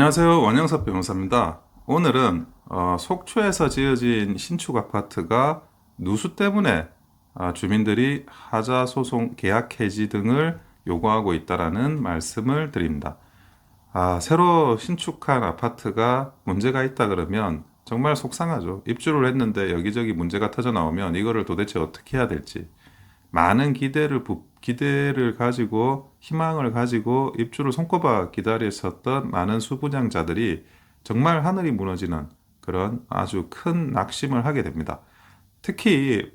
안녕하세요. 원영섭 변호사입니다. 오늘은 속초에서 지어진 신축 아파트가 누수 때문에 주민들이 하자 소송, 계약 해지 등을 요구하고 있다라는 말씀을 드립니다. 새로 신축한 아파트가 문제가 있다 그러면 정말 속상하죠. 입주를 했는데 여기저기 문제가 터져 나오면 이거를 도대체 어떻게 해야 될지 많은 기대를 가지고 희망을 가지고 입주를 손꼽아 기다렸었던 많은 수분양자들이 정말 하늘이 무너지는 그런 아주 큰 낙심을 하게 됩니다. 특히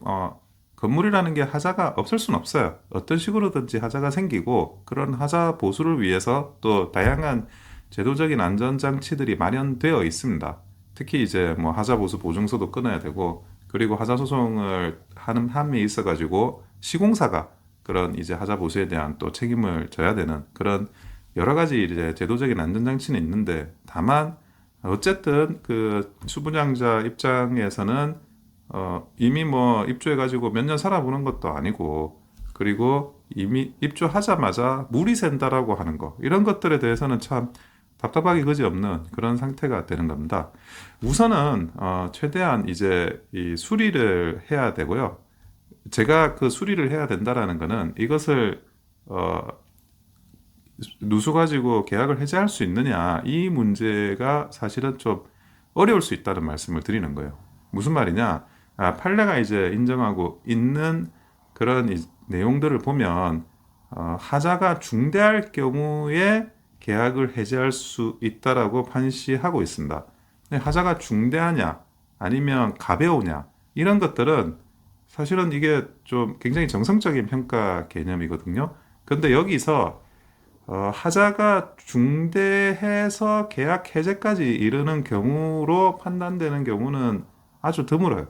건물이라는 게 하자가 없을 수는 없어요. 어떤 식으로든지 하자가 생기고 그런 하자 보수를 위해서 또 다양한 제도적인 안전장치들이 마련되어 있습니다. 특히 이제 뭐 하자 보수 보증서도 끊어야 되고 그리고 하자 소송을 하는 함에 있어가지고 시공사가 그런 이제 하자 보수에 대한 또 책임을 져야 되는 그런 여러 가지 이제 제도적인 안전장치는 있는데 다만 어쨌든 그 수분양자 입장에서는 이미 뭐 입주해가지고 몇 년 살아보는 것도 아니고 그리고 이미 입주하자마자 물이 샌다라고 하는 거 이런 것들에 대해서는 참 답답하기 그지없는 그런 상태가 되는 겁니다. 우선은 최대한 이제 이 수리를 해야 되고요. 제가 그 수리를 해야 된다라는 거는 이것을 누수 가지고 계약을 해지할 수 있느냐 이 문제가 사실은 좀 어려울 수 있다는 말씀을 드리는 거예요. 무슨 말이냐? 판례가 이제 인정하고 있는 그런 내용들을 보면 하자가 중대할 경우에 계약을 해지할 수 있다라고 판시하고 있습니다. 근데 하자가 중대하냐 아니면 가벼우냐 이런 것들은 사실은 이게 좀 굉장히 정성적인 평가 개념이거든요. 근데 여기서 하자가 중대해서 계약 해제까지 이르는 경우로 판단되는 경우는 아주 드물어요.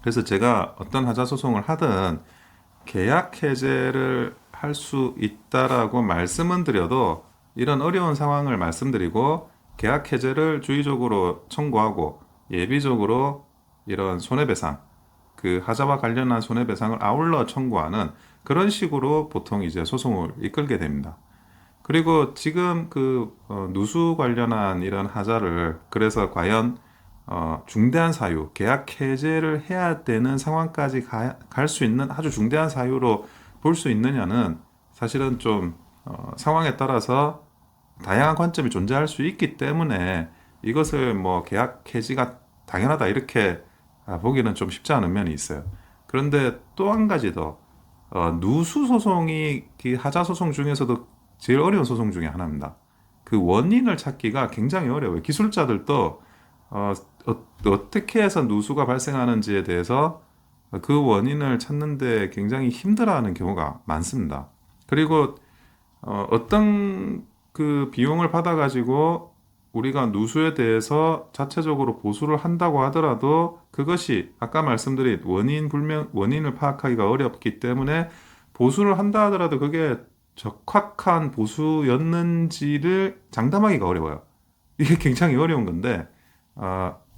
그래서 제가 어떤 하자 소송을 하든 계약 해제를 할 수 있다라고 말씀은 드려도 이런 어려운 상황을 말씀드리고 계약 해제를 주의적으로 청구하고 예비적으로 이런 손해배상 그 하자와 관련한 손해배상을 아울러 청구하는 그런 식으로 보통 이제 소송을 이끌게 됩니다. 그리고 지금 그 누수 관련한 이런 하자를 그래서 과연 중대한 사유, 계약 해제를 해야 되는 상황까지 갈 수 있는 아주 중대한 사유로 볼 수 있느냐는 사실은 좀 상황에 따라서 다양한 관점이 존재할 수 있기 때문에 이것을 뭐 계약 해지가 당연하다 이렇게 보기는 좀 쉽지 않은 면이 있어요. 그런데 또 한 가지 더 누수 소송이 그 하자 소송 중에서도 제일 어려운 소송 중에 하나입니다. 그 원인을 찾기가 굉장히 어려워요. 기술자들도 어떻게 해서 누수가 발생하는지에 대해서 그 원인을 찾는데 굉장히 힘들어하는 경우가 많습니다. 그리고 어떤 그 비용을 받아가지고 우리가 누수에 대해서 자체적으로 보수를 한다고 하더라도 그것이 아까 말씀드린 원인을 파악하기가 어렵기 때문에 보수를 한다 하더라도 그게 적확한 보수였는지를 장담하기가 어려워요. 이게 굉장히 어려운 건데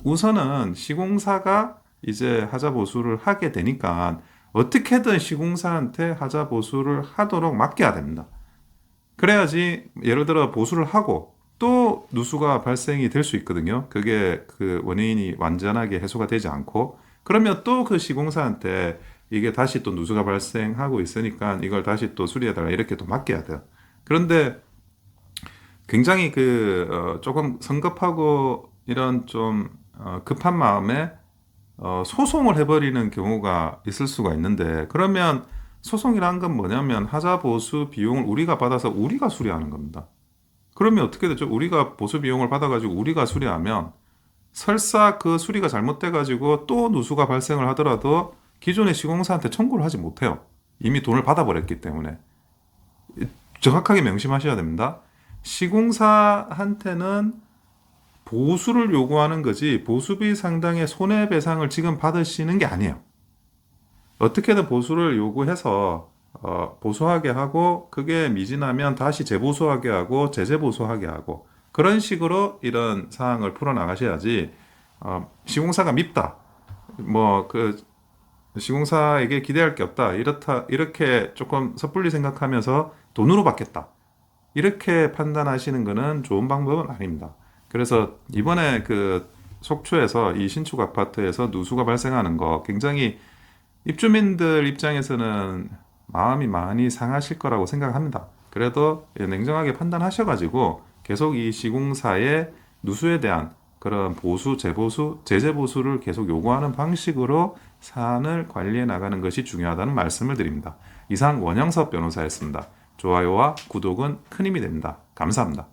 우선은 시공사가 이제 하자 보수를 하게 되니까 어떻게든 시공사한테 하자 보수를 하도록 맡겨야 됩니다. 그래야지 예를 들어 보수를 하고 또 누수가 발생이 될 수 있거든요. 그게 그 원인이 완전하게 해소가 되지 않고 그러면 또 그 시공사한테 이게 다시 또 누수가 발생하고 있으니까 이걸 다시 또 수리해달라 이렇게 또 맡겨야 돼요. 그런데 굉장히 조금 성급하고 이런 좀 급한 마음에 소송을 해버리는 경우가 있을 수가 있는데 그러면 소송이란 건 뭐냐면 하자 보수 비용을 우리가 받아서 우리가 수리하는 겁니다. 그러면 어떻게 되죠? 우리가 보수 비용을 받아가지고 우리가 수리하면 설사 그 수리가 잘못돼가지고 또 누수가 발생을 하더라도 기존의 시공사한테 청구를 하지 못해요. 이미 돈을 받아버렸기 때문에. 정확하게 명심하셔야 됩니다. 시공사한테는 보수를 요구하는 거지 보수비 상당의 손해배상을 지금 받으시는 게 아니에요. 어떻게든 보수를 요구해서 보수하게 하고 그게 미진하면 다시 재보수하게 하고 재재보수하게 하고 그런 식으로 이런 사항을 풀어나가셔야지 시공사가 밉다. 뭐 시공사에게 기대할 게 없다. 이렇게 조금 섣불리 생각하면서 돈으로 받겠다. 이렇게 판단하시는 것은 좋은 방법은 아닙니다. 그래서 이번에 그 속초에서 이 신축 아파트에서 누수가 발생하는 거 굉장히 입주민들 입장에서는 마음이 많이 상하실 거라고 생각합니다. 그래도 냉정하게 판단하셔가지고 계속 이 시공사의 누수에 대한 그런 보수, 재보수, 제재 보수를 계속 요구하는 방식으로 사안을 관리해 나가는 것이 중요하다는 말씀을 드립니다. 이상 원영섭 변호사였습니다. 좋아요와 구독은 큰 힘이 됩니다. 감사합니다.